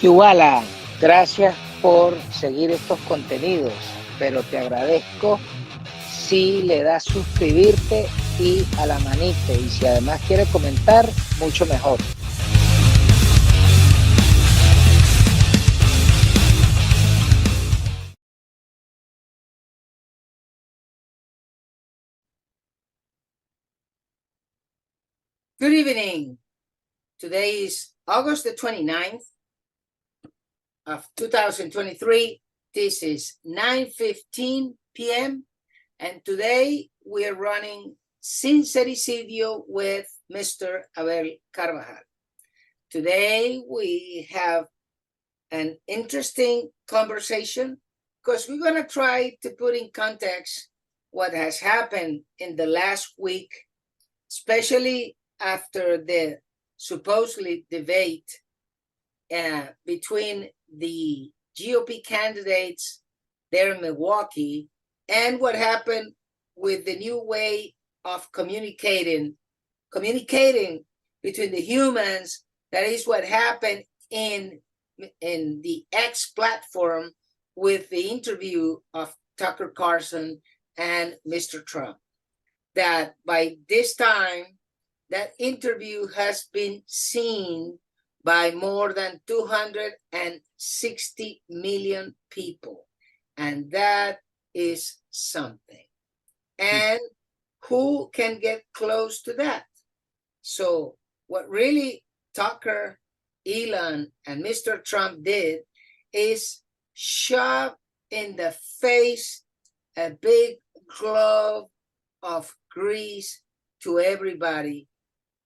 Yuvala, gracias por seguir estos contenidos, pero te agradezco si le das suscribirte y a la manito, y si además quiere comentar, mucho mejor. Good evening. Today is August the 29th of 2023. This is 9:15 p.m. And today we are running Sincericidio with Mr. Abel Carvajal. Today we have an interesting conversation because we're going to try to put in context what has happened in the last week, especially after the supposedly debate between the GOP candidates there in Milwaukee and what happened with the new way of communicating between the humans. That is what happened in the X platform with the interview of Tucker Carlson and Mr. Trump. That by this time, that interview has been seen by more than 260 million people. And that is something. And who can get close to that? So what really Tucker, Elon, and Mr. Trump did is shove in the face a big glove of grease to everybody,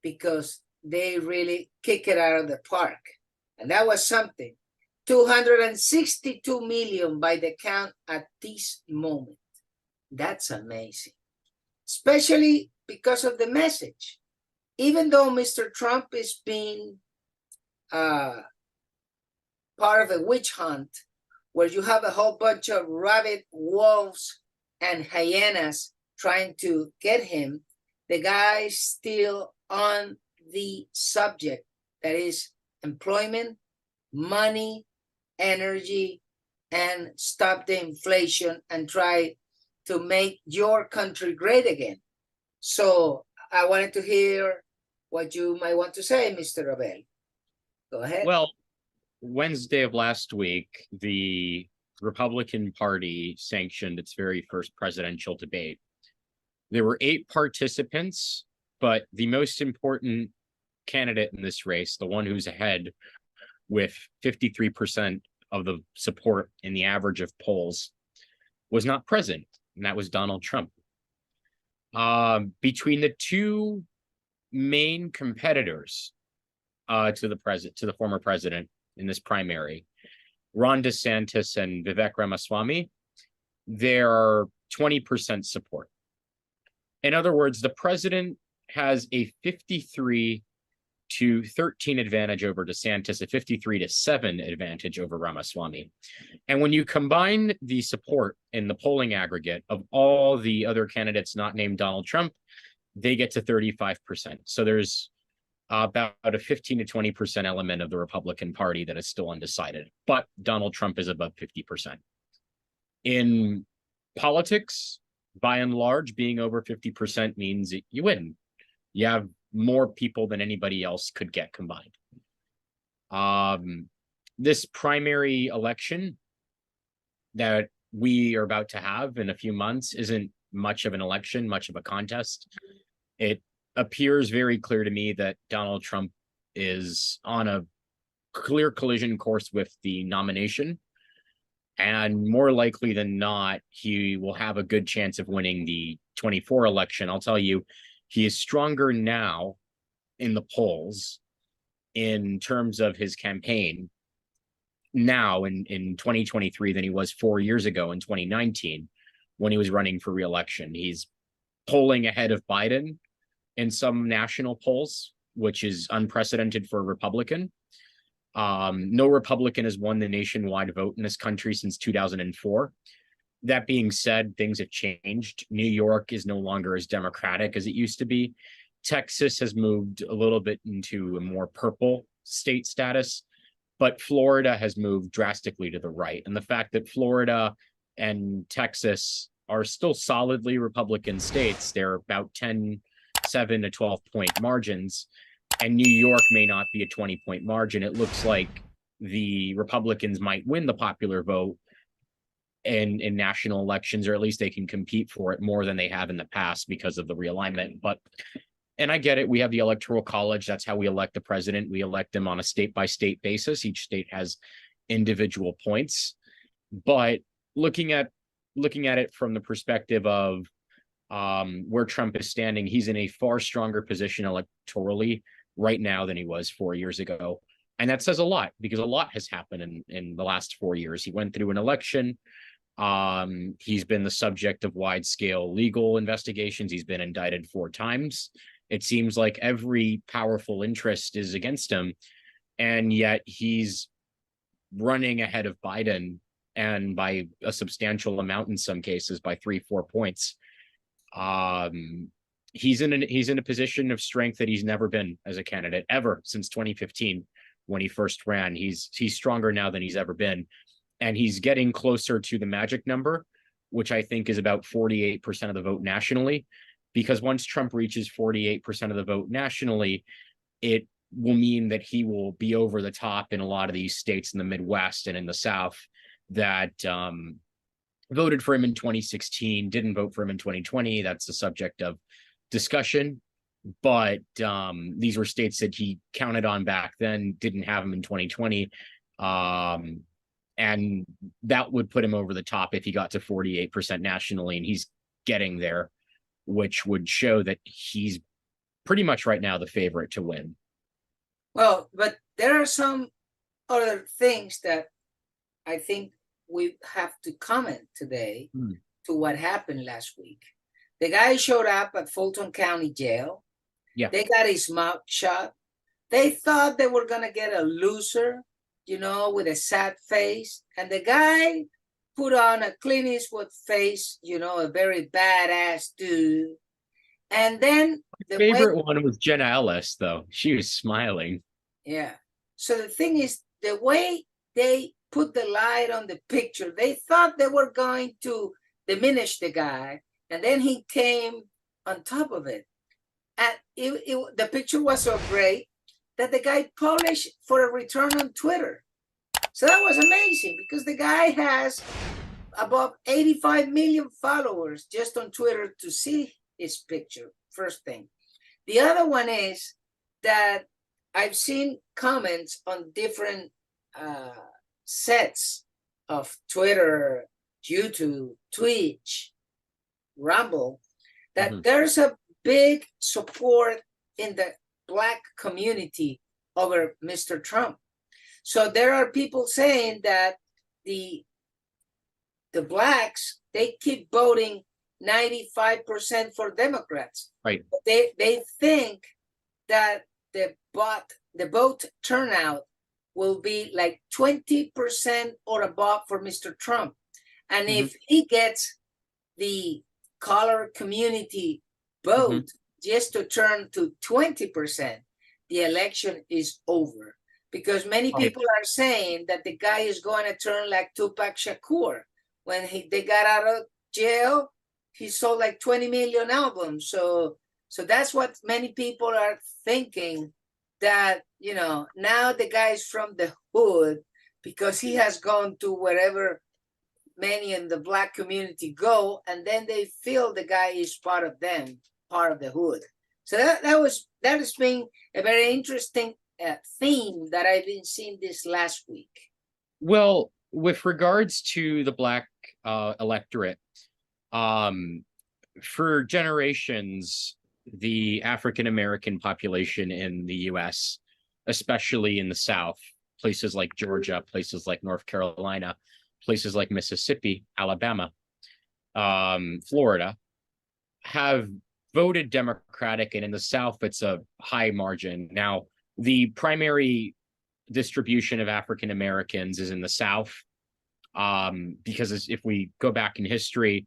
because they really kick it out of the park. And that was something. 262 million by the count at this moment. That's amazing. Especially because of the message. Even though Mr. Trump is being part of a witch hunt where you have a whole bunch of rabid wolves and hyenas trying to get him, the guy's still on the subject, that is employment, money, energy, and stop the inflation and try to make your country great again. So I wanted to hear what you might want to say, Mr. Abel. Go ahead. Well, Wednesday of last week, the Republican Party sanctioned its very first presidential debate. There were 8 participants, but the most important candidate in this race, the one who's ahead with 53% of the support in the average of polls, was not present, and that was Donald Trump. Between the two main competitors to the former president in this primary, Ron DeSantis and Vivek Ramaswamy, there are 20% support. In other words, the president has a 53-13 advantage over DeSantis, a 53-7 advantage over Ramaswamy. And when you combine the support in the polling aggregate of all the other candidates not named Donald Trump, they get to 35%. So there's about a 15 to 20% element of the Republican Party that is still undecided. But Donald Trump is above 50%. In politics, by and large, being over 50% means you win. You have more people than anybody else could get combined. This primary election that we are about to have in a few months isn't much of an election, much of a contest. It appears very clear to me that Donald Trump is on a clear collision course with the nomination. And more likely than not, he will have a good chance of winning the 24 election. I'll tell you, he is stronger now in the polls in terms of his campaign now in 2023 than he was 4 years ago in 2019 when he was running for re-election. He's polling ahead of Biden in some national polls, which is unprecedented for a Republican. No Republican has won the nationwide vote in this country since 2004. That being said, things have changed. New York is no longer as Democratic as it used to be. Texas has moved a little bit into a more purple state status. but Florida has moved drastically to the right. And the fact that Florida and Texas are still solidly Republican states, they're about 7 to 12-point margins, and New York may not be a 20-point margin. It looks like the Republicans might win the popular vote in national elections, or at least they can compete for it more than they have in the past because of the realignment. But, and I get it, we have the Electoral College. That's how we elect the president. We elect them on a state-by-state basis. Each state has individual points. But looking at it from the perspective of where Trump is standing, he's in a far stronger position electorally right now than he was 4 years ago. And that says a lot, because a lot has happened in the last 4 years. He went through an election. He's been the subject of wide-scale legal investigations. He's been indicted 4 times. It seems like every powerful interest is against him, and yet he's running ahead of Biden, and by a substantial amount in some cases, by 3-4 points. He's in a position of strength that he's never been as a candidate ever since 2015 when he first ran. He's stronger now than he's ever been, and he's getting closer to the magic number, which I think is about 48% of the vote nationally. Because once Trump reaches 48% of the vote nationally, it will mean that he will be over the top in a lot of these states in the Midwest and in the South that voted for him in 2016, didn't vote for him in 2020. That's the subject of discussion. But these were states that he counted on back then, didn't have him in 2020. And that would put him over the top if he got to 48% nationally, and he's getting there, which would show that he's pretty much right now the favorite to win. Well, but there are some other things that I think we have to comment today to what happened last week. The guy showed up at Fulton County Jail. Yeah. They got his mouth shut. They thought they were going to get a loser, with a sad face. And the guy put on a Clint Eastwood face, a very badass dude. And then the favorite one was Jenna Ellis, though. She was smiling. Yeah. So the thing is, the way they put the light on the picture, they thought they were going to diminish the guy. And then he came on top of it. And the picture was so great that the guy published for a return on Twitter. So that was amazing, because the guy has above 85 million followers just on Twitter to see his picture, first thing. The other one is that I've seen comments on different sets of Twitter, YouTube, Twitch, Rumble, that there's a big support in the Black community over Mr. Trump. So there are people saying that the Blacks, they keep voting 95% for Democrats. Right. They think that the vote turnout will be like 20% or above for Mr. Trump. And if he gets the color community vote just to turn to 20%, the election is over. Because many people are saying that the guy is going to turn like Tupac Shakur. When they got out of jail, he sold like 20 million albums. So that's what many people are thinking, that, now the guy's from the hood because he has gone to wherever many in the Black community go, and then they feel the guy is part of them, part of the hood. So that has been a very interesting theme that I've been seeing this last week. Well, with regards to the Black electorate, for generations, the African-American population in the U.S., especially in the South, places like Georgia, places like North Carolina, places like Mississippi, Alabama, Florida, have voted Democratic, and in the South, it's a high margin. Now, the primary distribution of African Americans is in the South, because if we go back in history,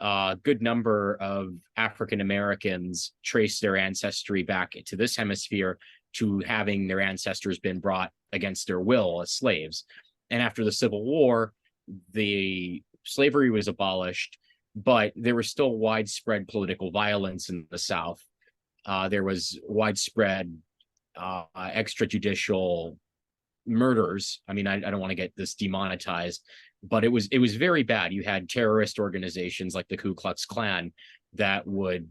a good number of African Americans trace their ancestry back to this hemisphere to having their ancestors been brought against their will as slaves. And after the Civil War, the slavery was abolished, but there was still widespread political violence in the South. There was widespread extrajudicial murders. I mean, I don't want to get this demonetized, but it was very bad. You had terrorist organizations like the Ku Klux Klan that would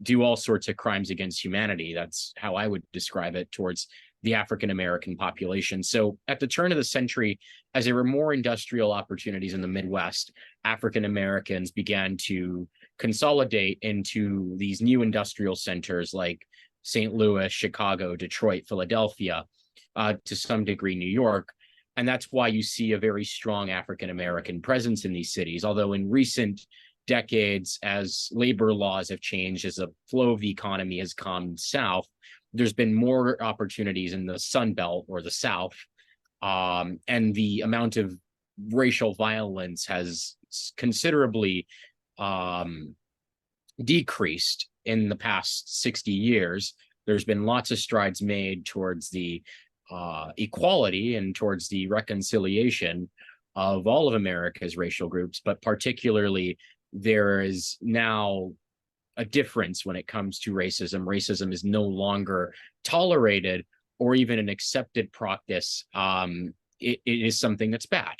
do all sorts of crimes against humanity. That's how I would describe it towards the African American population. So at the turn of the century, as there were more industrial opportunities in the Midwest, African Americans began to consolidate into these new industrial centers like St. Louis, Chicago, Detroit, Philadelphia, to some degree, New York. And that's why you see a very strong African American presence in these cities. Although in recent decades, as labor laws have changed, as the flow of the economy has come south, there's been more opportunities in the Sun Belt or the South, and the amount of racial violence has considerably decreased in the past 60 years. There's been lots of strides made towards the equality and towards the reconciliation of all of America's racial groups, but particularly there is now a difference when it comes to racism. Racism is no longer tolerated or even an accepted practice. It is something that's bad.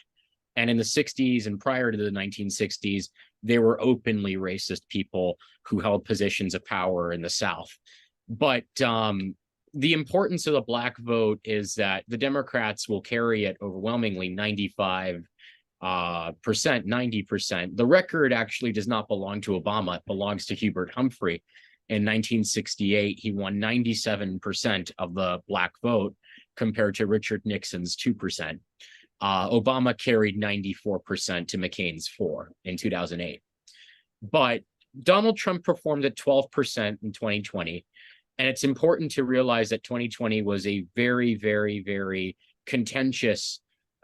And in the 60s and prior to the 1960s, there were openly racist people who held positions of power in the South. But the importance of the Black vote is that the Democrats will carry it overwhelmingly, 95%, 90%. The record actually does not belong to Obama. It belongs to Hubert Humphrey. In 1968, he won 97% of the Black vote compared to Richard Nixon's 2%. Obama carried 94% to McCain's 4% in 2008. But Donald Trump performed at 12% in 2020. And it's important to realize that 2020 was a very, very, very contentious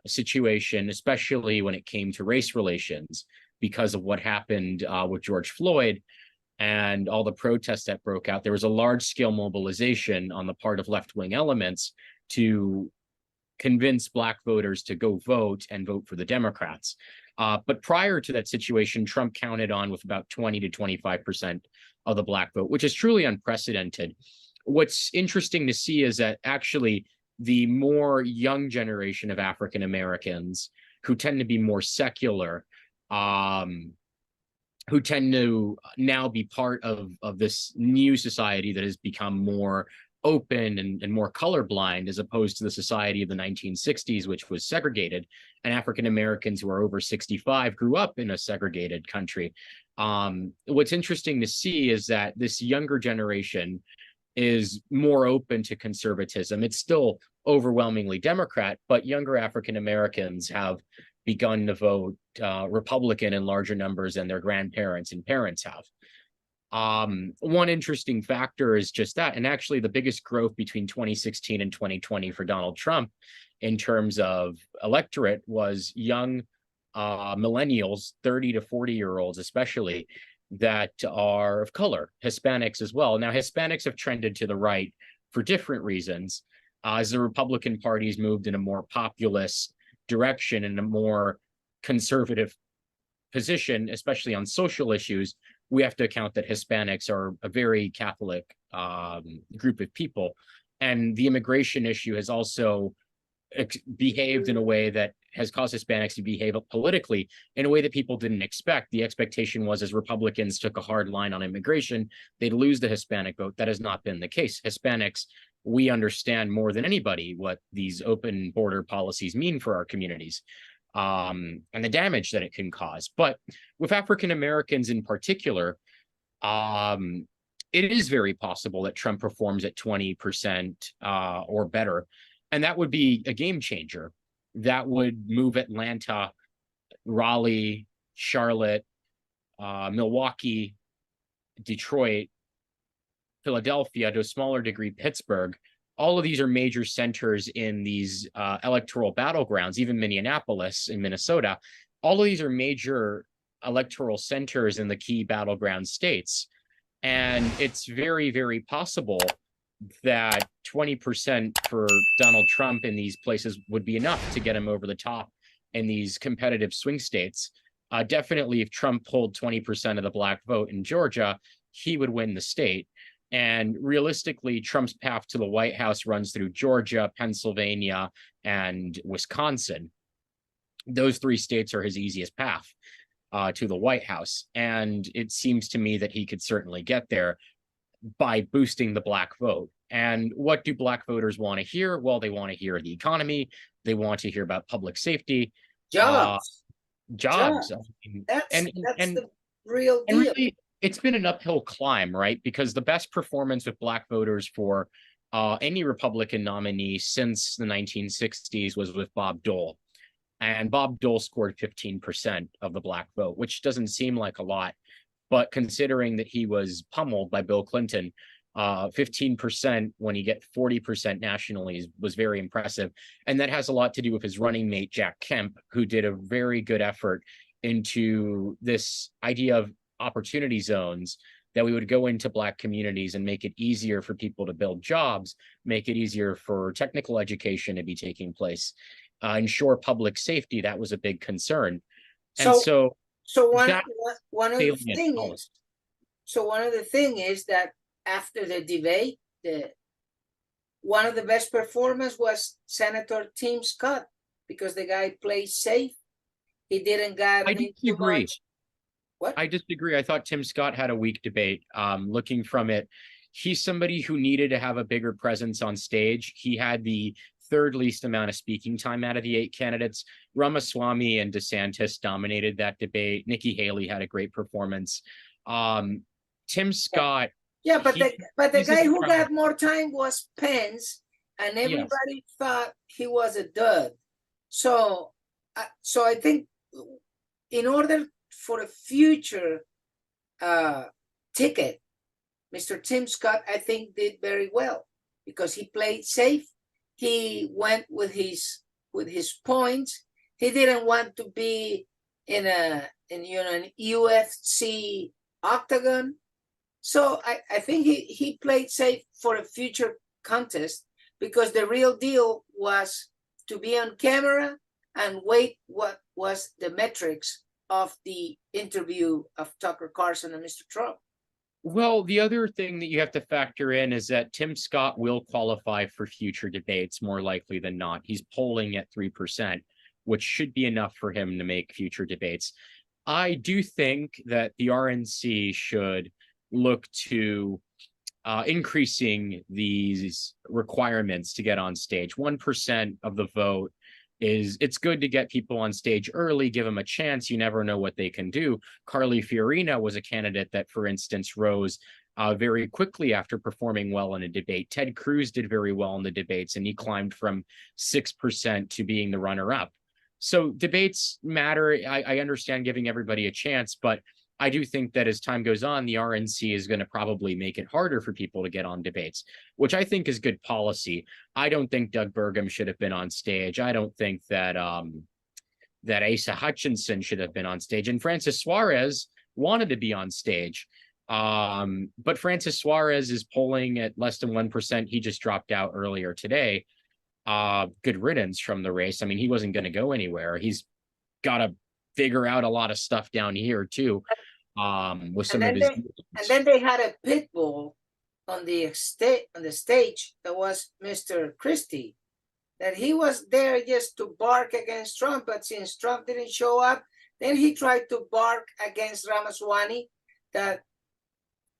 situation, especially when it came to race relations, because of what happened with George Floyd and all the protests that broke out. There was a large-scale mobilization on the part of left-wing elements to convince Black voters to go vote and vote for the Democrats. But prior to that situation, Trump counted on with about 20 to 25% of the Black vote, which is truly unprecedented. What's interesting to see is that actually the more young generation of African Americans who tend to be more secular, who tend to now be part of this new society that has become more open and more colorblind, as opposed to the society of the 1960s, which was segregated, and African Americans who are over 65 grew up in a segregated country. What's interesting to see is that this younger generation is more open to conservatism. It's still overwhelmingly Democrat, but younger African Americans have begun to vote Republican in larger numbers than their grandparents and parents have. One interesting factor is just that, and actually the biggest growth between 2016 and 2020 for Donald Trump in terms of electorate was young millennials, 30 to 40-year-olds especially, that are of color, Hispanics as well. Now, Hispanics have trended to the right for different reasons. As the Republican Party's moved in a more populist direction and a more conservative position, especially on social issues, we have to account that Hispanics are a very Catholic group of people. And the immigration issue has also behaved in a way that has caused Hispanics to behave politically in a way that people didn't expect. The expectation was, as Republicans took a hard line on immigration, they'd lose the Hispanic vote. That has not been the case. Hispanics, we understand more than anybody what these open border policies mean for our communities, and the damage that it can cause. But with African Americans in particular, it is very possible that Trump performs at 20% or better. And that would be a game changer. That would move Atlanta, Raleigh, Charlotte, Milwaukee, Detroit, Philadelphia, to a smaller degree, Pittsburgh. All of these are major centers in these electoral battlegrounds, even Minneapolis in Minnesota. All of these are major electoral centers in the key battleground states. And it's very, very possible that 20% for Donald Trump in these places would be enough to get him over the top in these competitive swing states. Definitely, if Trump pulled 20% of the black vote in Georgia, he would win the state. And realistically, Trump's path to the White House runs through Georgia, Pennsylvania, and Wisconsin. Those three states are his easiest path to the White House. And it seems to me that he could certainly get there by boosting the black vote. And what do black voters want to hear? Well, they want to hear the economy. They want to hear about public safety. Jobs. Jobs. That's and the real deal. Really, it's been an uphill climb, right? Because the best performance with black voters for any Republican nominee since the 1960s was with Bob Dole. And Bob Dole scored 15% of the black vote, which doesn't seem like a lot. But considering that he was pummeled by Bill Clinton, 15% when you get 40% nationally was very impressive. And that has a lot to do with his running mate, Jack Kemp, who did a very good effort into this idea of opportunity zones, that we would go into black communities and make it easier for people to build jobs, make it easier for technical education to be taking place, ensure public safety. That was a big concern. And so one of the thing is that after the debate, one of the best performers was Senator Tim Scott, because the guy played safe. He didn't get too much. What? I disagree. I thought Tim Scott had a weak debate. Looking from it, he's somebody who needed to have a bigger presence on stage. He had the third least amount of speaking time out of the 8 candidates. Ramaswamy and DeSantis dominated that debate. Nikki Haley had a great performance. Tim Scott. Yeah, but the guy who got more time was Pence, and everybody thought he was a dud. So I think in order for a future ticket, Mr. Tim Scott, I think, did very well because he played safe. He went with his points. He didn't want to be in an UFC octagon. So I think he played safe for a future contest, because the real deal was to be on camera and wait what was the metrics of the interview of Tucker Carlson and Mr. Trump. Well, the other thing that you have to factor in is that Tim Scott will qualify for future debates more likely than not. He's polling at 3%, which should be enough for him to make future debates. I do think that the RNC should look to increasing these requirements to get on stage. 1% of the vote it's good to get people on stage early, give them a chance. You never know what they can do. Carly Fiorina was a candidate that, for instance, rose very quickly after performing well in a debate. Ted Cruz did very well in the debates, and he climbed from 6% to being the runner-up. So debates matter. I understand giving everybody a chance, but I do think that as time goes on, the RNC is going to probably make it harder for people to get on debates, which I think is good policy. I don't think Doug Burgum should have been on stage. I don't think that that Asa Hutchinson should have been on stage. And Francis Suarez wanted to be on stage. But Francis Suarez is polling at less than 1%. He just dropped out earlier today. Good riddance from the race. I mean, he wasn't going to go anywhere. He's got to figure out a lot of stuff down here too. With some of his and then they had a pit bull on the stage that was Mr. Christie, that he was there just to bark against Trump, but since Trump didn't show up, then he tried to bark against Ramaswamy. That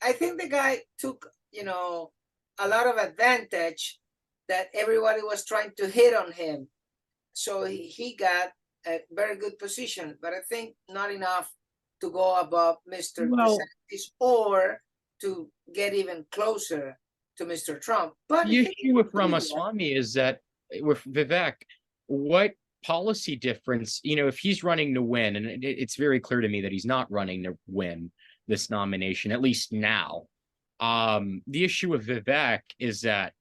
I think the guy took a lot of advantage that everybody was trying to hit on him, so he got a very good position, but I think not enough to go above Mr. DeSantis or to get even closer to Mr. Trump. But the issue with Ramaswamy is that with Vivek, what policy difference, if he's running to win, and it's very clear to me that he's not running to win this nomination, at least now. The issue with Vivek is that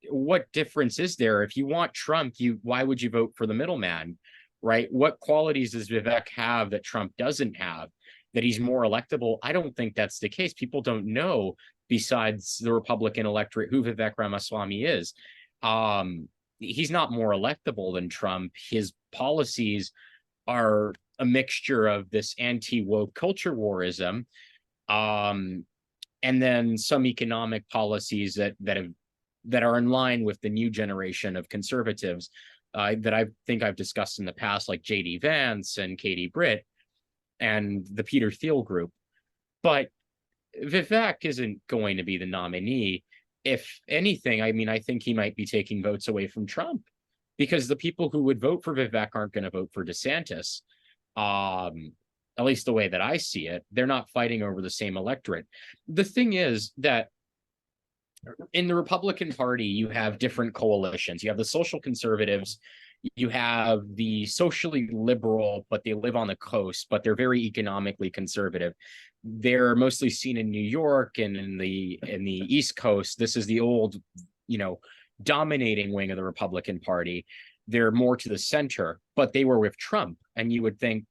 what difference is there? If you want Trump, why would you vote for the middleman? Right? What qualities does Vivek have that Trump doesn't have, that he's more electable? I don't think that's the case. People don't know besides the Republican electorate who Vivek Ramaswamy is. He's not more electable than Trump. His policies are a mixture of this anti-woke culture warism, and then some economic policies that are in line with the new generation of conservatives that I think I've discussed in the past, like J.D. Vance and Katie Britt and the Peter Thiel group. But Vivek isn't going to be the nominee. If anything, I mean, I think he might be taking votes away from Trump, because the people who would vote for Vivek aren't going to vote for DeSantis. At least the way that I see it, they're not fighting over the same electorate. The thing is that in the Republican Party, you have different coalitions. You have the social conservatives, you have the socially liberal, but they live on the coast, but they're very economically conservative. They're mostly seen in New York and in the East Coast. This is the old, dominating wing of the Republican Party. They're more to the center, but they were with Trump. And you would think,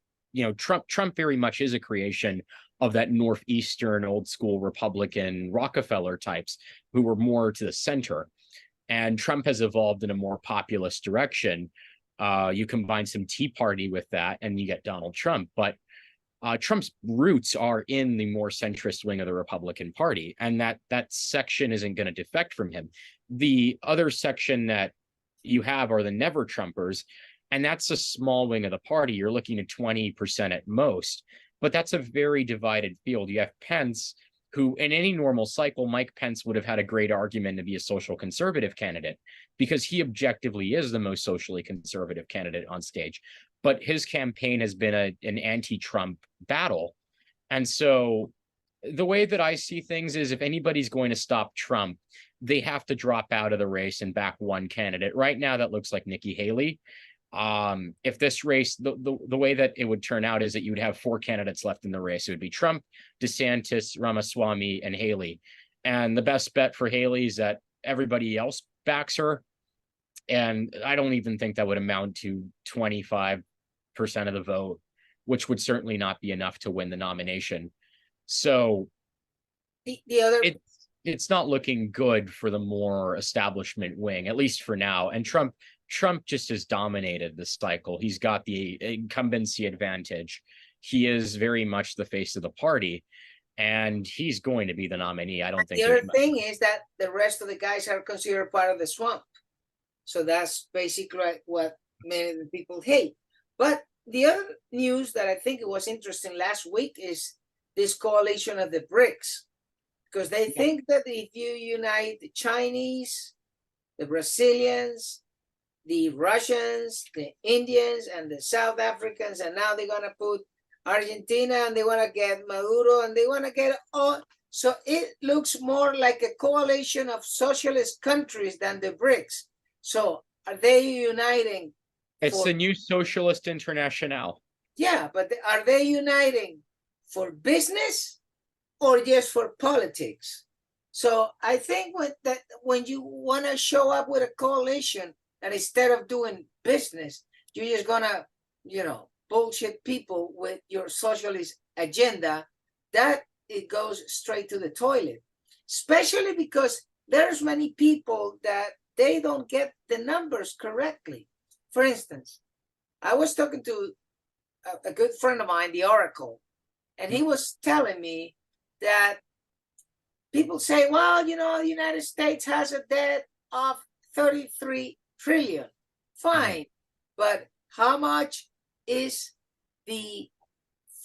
Trump very much is a creation of that Northeastern old school Republican Rockefeller types who were more to the center. And Trump has evolved in a more populist direction. You combine some Tea Party with that and you get Donald Trump. But Trump's roots are in the more centrist wing of the Republican Party, and that section isn't going to defect from him. The other section that you have are the Never Trumpers, and that's a small wing of the party. You're looking at 20% at most, but that's a very divided field. You have Pence, who in any normal cycle, Mike Pence would have had a great argument to be a social conservative candidate because he objectively is the most socially conservative candidate on stage. But his campaign has been an anti-Trump battle. And so the way that I see things is if anybody's going to stop Trump, they have to drop out of the race and back one candidate. Right now, that looks like Nikki Haley. If this race, the way that it would turn out is that you would have four candidates left in the race. It would be Trump, DeSantis, Ramaswamy, and Haley. And the best bet for Haley is that everybody else backs her. And I don't even think that would amount to 25% of the vote, which would certainly not be enough to win the nomination. So it's not looking good for the more establishment wing, at least for now. And Trump just has dominated this cycle. He's got the incumbency advantage. He is very much the face of the party, and he's going to be the nominee. I don't think. The other thing is that the rest of the guys are considered part of the swamp. So that's basically what many of the people hate. But the other news that I think it was interesting last week is this coalition of the BRICS, because they think that if you unite the Chinese, the Brazilians, the Russians, the Indians, and the South Africans, and now they're going to put Argentina, and they want to get Maduro, and they want to get all. So it looks more like a coalition of socialist countries than the BRICS. So are they uniting? It's the new Socialist International. Yeah, but are they uniting for business or just for politics? So I think when you want to show up with a coalition, and instead of doing business, you're just gonna, bullshit people with your socialist agenda, that it goes straight to the toilet. Especially because there's many people that they don't get the numbers correctly. For instance, I was talking to a good friend of mine, the Oracle, and he was telling me that people say, well, the United States has a debt of 33 trillion. Fine. But how much is the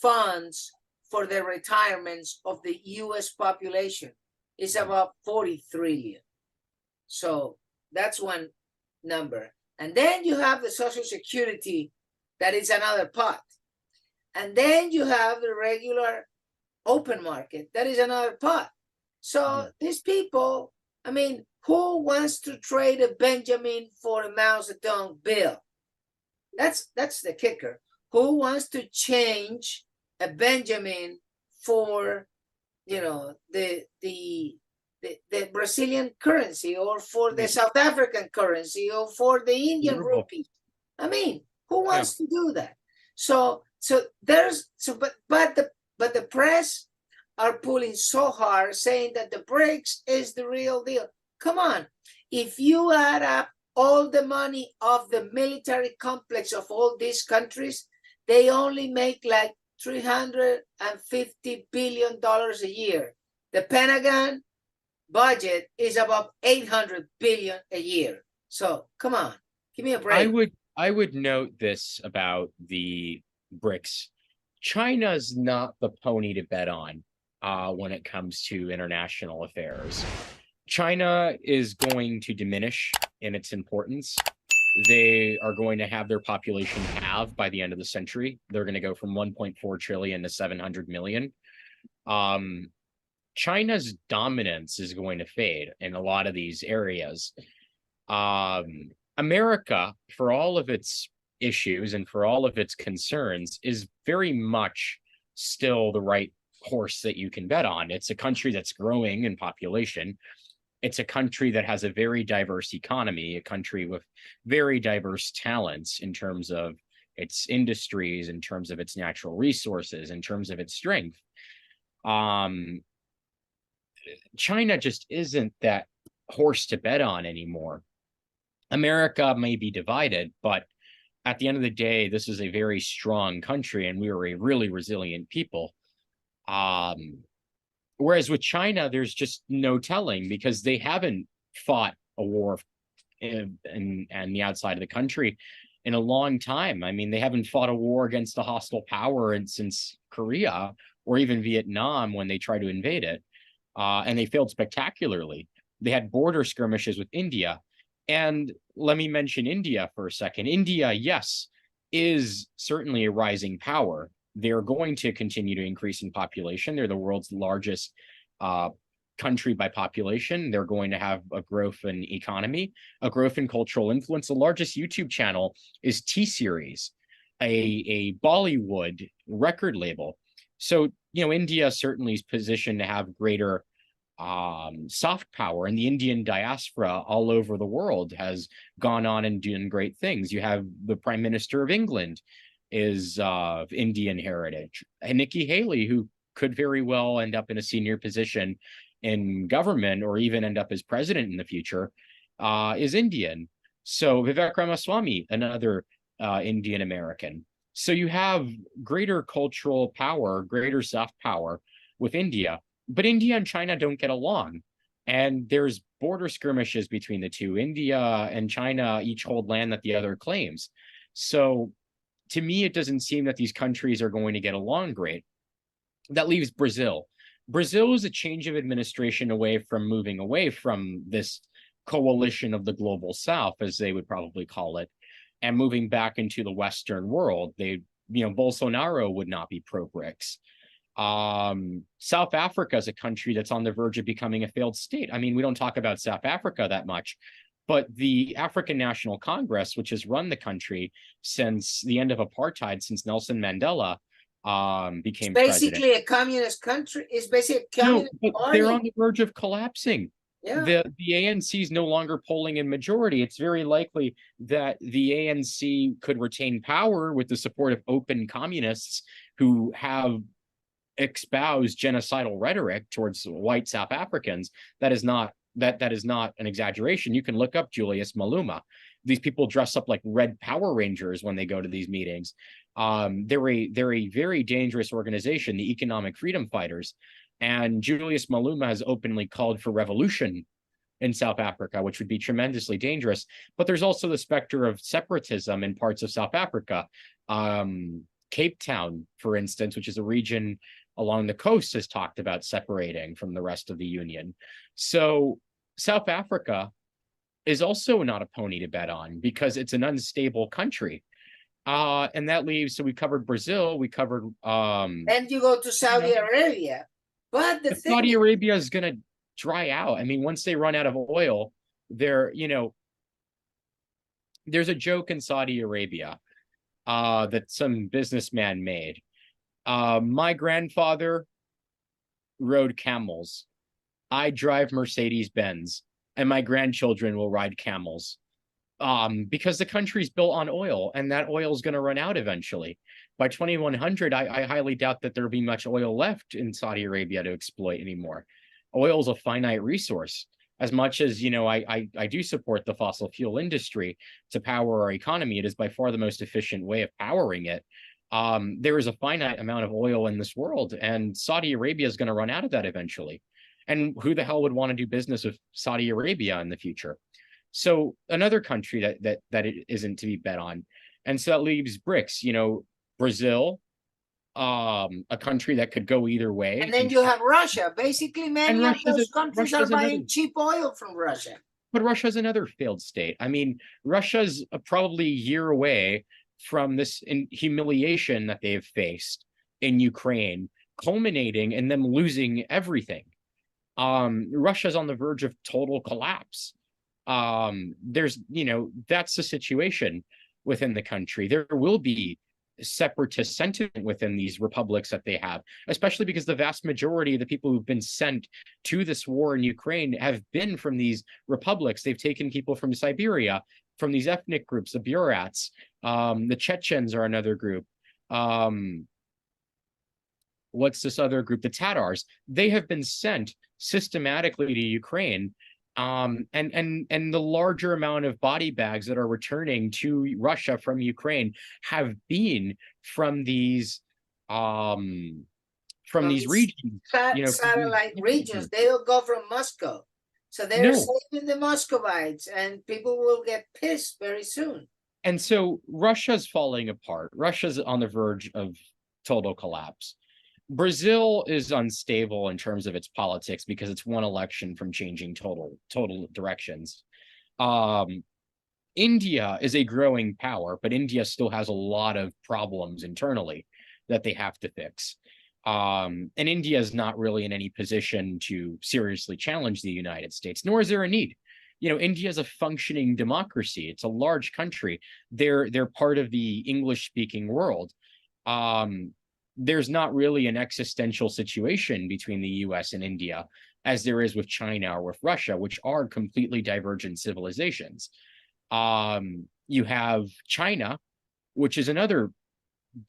funds for the retirements of the US population? It's about 40 trillion. So that's one number. And then you have the Social Security, that is another pot. And then you have the regular open market, that is another pot. So these people, who wants to trade a Benjamin for a Mao Zedong bill? That's the kicker. Who wants to change a Benjamin for, the Brazilian currency, or for the South African currency, or for the Indian rupee? Who wants to do that? But the press are pulling so hard, saying that the BRICS is the real deal. Come on. If you add up all the money of the military complex of all these countries, they only make like $350 billion a year. The Pentagon budget is about 800 billion a year. So come on, give me a break. I would note this about the BRICS. China's not the pony to bet on when it comes to international affairs. China is going to diminish in its importance. They are going to have their population halve by the end of the century. They're going to go from 1.4 trillion to 700 million. China's dominance is going to fade in a lot of these areas. America, for all of its issues and for all of its concerns, is very much still the right horse that you can bet on. It's a country that's growing in population. It's a country that has a very diverse economy, a country with very diverse talents in terms of its industries, in terms of its natural resources, in terms of its strength. China just isn't that horse to bet on anymore. America may be divided, but at the end of the day, this is a very strong country and we are a really resilient people. Whereas with China, there's just no telling because they haven't fought a war in the outside of the country in a long time. I mean, they haven't fought a war against a hostile power since Korea or even Vietnam when they tried to invade it. And they failed spectacularly. They had border skirmishes with India. And let me mention India for a second. India, yes, is certainly a rising power. They're going to continue to increase in population. They're the world's largest country by population. They're going to have a growth in economy, a growth in cultural influence. The largest YouTube channel is T-Series, a Bollywood record label. So, India certainly is positioned to have greater soft power, and the Indian diaspora all over the world has gone on and doing great things. You have the Prime Minister of England is of Indian heritage, and Nikki Haley, who could very well end up in a senior position in government or even end up as president in the future, is Indian. So Vivek Ramaswamy, another Indian American. So you have greater cultural power, greater soft power with India. But India and China don't get along. And there's border skirmishes between the two. India and China each hold land that the other claims. So to me, it doesn't seem that these countries are going to get along great. That leaves Brazil. Brazil is a change of administration moving away from this coalition of the global South, as they would probably call it, and moving back into the Western world. Bolsonaro would not be pro-BRICS. South Africa is a country that's on the verge of becoming a failed state. I mean, we don't talk about South Africa that much, but the African National Congress, which has run the country since the end of apartheid, since Nelson Mandela became basically president. A communist country. It's basically a communist party. They're on the verge of collapsing. Yeah. The ANC is no longer polling in majority. It's very likely that the ANC could retain power with the support of open communists who have espoused genocidal rhetoric towards white South Africans. That is not an exaggeration. You can look up Julius Malema. These people dress up like red Power Rangers when they go to these meetings. They're a very dangerous organization, the Economic Freedom Fighters. And Julius Malema has openly called for revolution in South Africa, which would be tremendously dangerous. But there's also the specter of separatism in parts of South Africa. Cape Town, for instance, which is a region along the coast, has talked about separating from the rest of the Union. So South Africa is also not a pony to bet on because it's an unstable country. And that leaves, so we covered Brazil, we covered... and you go to Saudi Arabia. But Saudi Arabia is going to dry out. I mean, once they run out of oil, there's a joke in Saudi Arabia that some businessman made. My grandfather rode camels. I drive Mercedes-Benz, and my grandchildren will ride camels. because the country's built on oil, and that oil is going to run out eventually. By 2100, I highly doubt that there'll be much oil left in Saudi Arabia to exploit anymore. Oil is a finite resource. As much as, you know, I do support the fossil fuel industry to power our economy, it is by far the most efficient way of powering it. There is a finite amount of oil in this world, and Saudi Arabia is going to run out of that eventually. And who the hell would want to do business with Saudi Arabia in the future? So another country that it isn't to be bet on. And so that leaves BRICS, you know, Brazil, a country that could go either way. And then you have Russia. Basically, many of those countries are buying cheap oil from Russia. But Russia's another failed state. I mean, Russia's probably a year away from this humiliation that they've faced in Ukraine, culminating in them losing everything. Russia's on the verge of total collapse. There's, you know, that's the situation within the country. There will be separatist sentiment within these republics that they have, especially because the vast majority of the people who've been sent to this war in Ukraine have been from these republics. They've taken people from Siberia, from these ethnic groups, the Burats, the Chechens are another group. What's this other group? The Tatars. They have been sent systematically to Ukraine. And the larger amount of body bags that are returning to Russia from Ukraine have been from these regions, you know, satellite regions. They don't go from Moscow, so they're saving the Muscovites, and people will get pissed very soon. And so Russia's falling apart. Russia's on the verge of total collapse. Brazil is unstable in terms of its politics because it's one election from changing total directions. India is a growing power, but India still has a lot of problems internally that they have to fix. And India is not really in any position to seriously challenge the United States, nor is there a need. You know, India is a functioning democracy. It's a large country. They're part of the English-speaking world. There's not really an existential situation between the US and India as there is with China or with Russia, which are completely divergent civilizations. You have China, which is another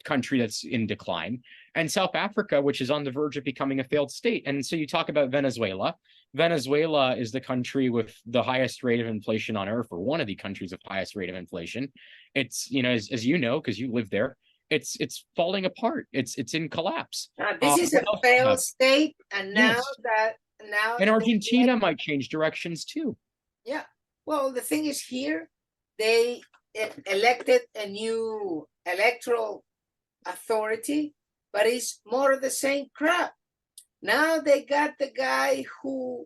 country that's in decline, and South Africa, which is on the verge of becoming a failed state. And so you talk about Venezuela. Venezuela is the country with the highest rate of inflation on earth, or one of the countries with highest rate of inflation. It's, you know, as you know, because you live there, it's falling apart. It's in collapse. This is a failed state, and now and Argentina might change directions too. Yeah. Well, the thing is, here they elected a new electoral authority, but it's more of the same crap. Now they got the guy who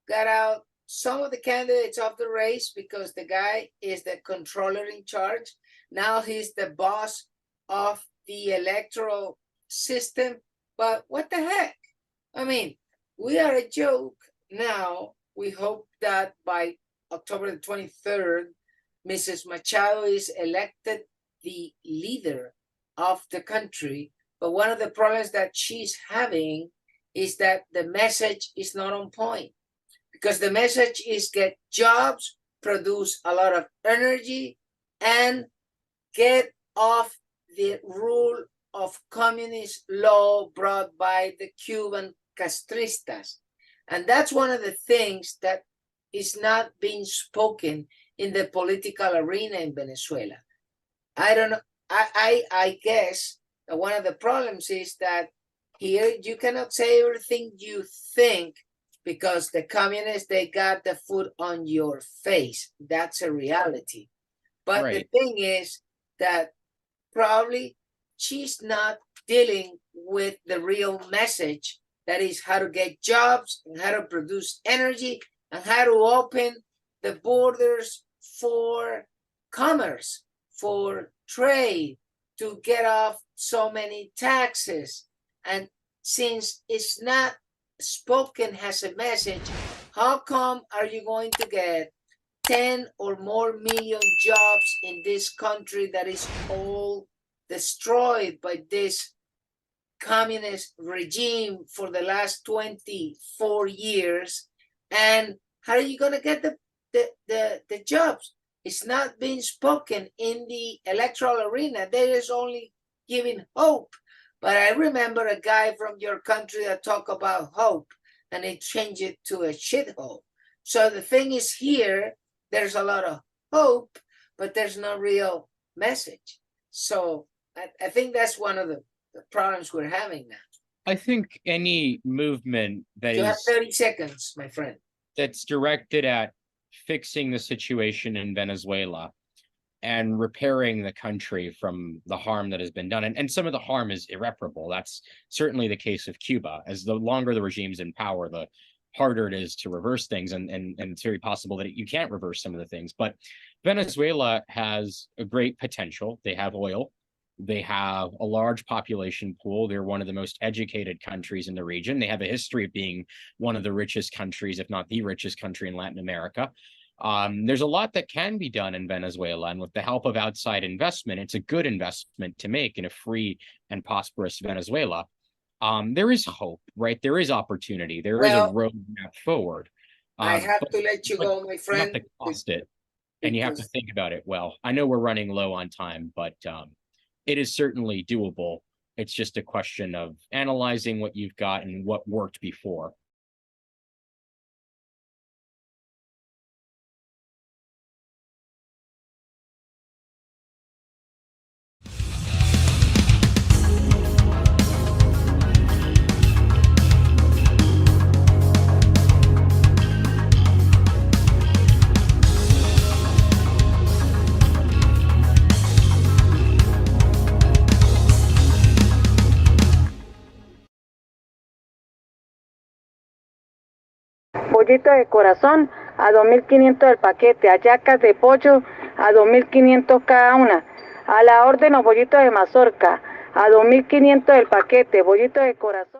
got out some of the candidates of the race because the guy is the controller in charge. Now he's the boss of the electoral system. But what the heck? I mean, we are a joke now. We hope that by October the 23rd, Mrs. Machado is elected the leader of the country. But one of the problems that she's having is that the message is not on point, because the message is get jobs, produce a lot of energy, and get off the rule of communist law brought by the Cuban castristas. And that's one of the things that is not being spoken in the political arena in Venezuela. I don't know. I guess that one of the problems is that here you cannot say everything you think, because the communists, they got the foot on your face. That's a reality. But the thing is that probably she's not dealing with the real message, that is how to get jobs and how to produce energy and how to open the borders for commerce, for trade, to get off so many taxes. And since it's not spoken as a message, how come are you going to get 10 or more million jobs in this country that is all destroyed by this communist regime for the last 24 years? And how are you going to get the jobs? It's not being spoken in the electoral arena. There is only giving hope. But I remember a guy from your country that talked about hope, and he changed it to a shithole. So the thing is here, there's a lot of hope, but there's no real message. So I think that's one of the problems we're having now. I think any movement that You have is 30 seconds, my friend. that's directed at fixing the situation in Venezuela and repairing the country from the harm that has been done. And some of the harm is irreparable. That's certainly the case of Cuba. As the longer the regime's in power, the harder it is to reverse things. And it's very possible that you can't reverse some of the things. But Venezuela has a great potential. They have oil. They have a large population pool. They're one of the most educated countries in the region. They have a history of being one of the richest countries, if not the richest country in Latin America. There's a lot that can be done in Venezuela, and with the help of outside investment, it's a good investment to make in a free and prosperous Venezuela. There is hope, right? There is opportunity. There is a roadmap forward. I have to let you go, my friend. You have to cost it, and you have to think about it well. I know we're running low on time, but it is certainly doable. It's just a question of analyzing what you've got and what worked before. Bollitos de corazón a 2.500 el paquete, hallacas de pollo a 2.500 cada una. A la orden los bollitos de mazorca a 2.500 el paquete, bollitos de corazón.